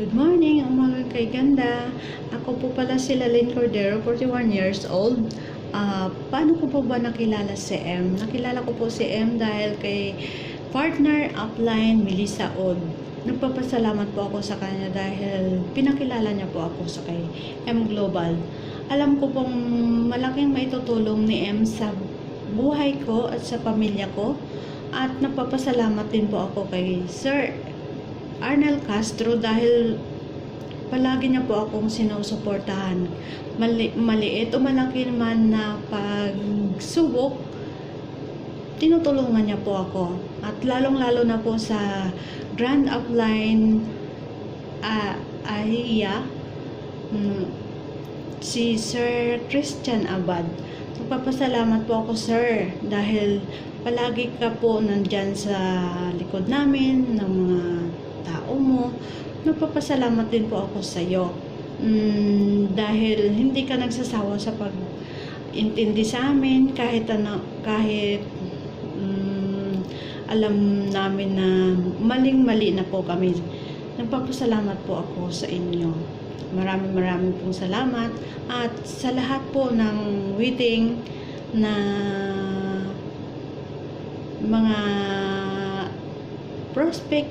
Good morning, umaga kay ganda. Ako po pala si Lalyn Cordero, 41 years old. Paano ko po ba nakilala si M? Nakilala ko po si M dahil kay partner upline Melissa Od. Nagpapasalamat po ako sa kanya dahil pinakilala niya po ako sa kay M Global. Alam ko pong malaking maitutulong ni M sa buhay ko at sa pamilya ko. At nagpapasalamat din po ako kay Sir Arnel Castro dahil palagi niya po akong sinusuportahan. Maliit o malaki man na pagsubok, tinutulungan niya po ako. At lalong-lalo na po sa Grand Upline AHIA, si Sir Christian Abad. Magpapasalamat po ako, sir, dahil palagi ka po nandyan sa likod namin, ng mga tao mo. Nagpapasalamat din po ako sa iyo. Dahil hindi ka nagsasawa sa pag-intindi sa amin kahit alam namin na maling-mali na po kami. Nagpapasalamat po ako sa inyo. Maraming pong salamat at sa lahat po ng waiting na mga prospect,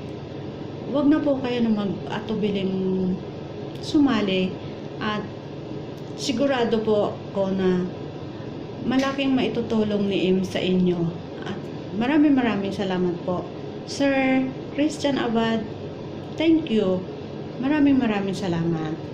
wag na po kayo na mag-atubiling sumali at sigurado po ako na malaking maitutulong ni M sa inyo. At maraming salamat po. Sir Christian Abad, thank you. Maraming salamat.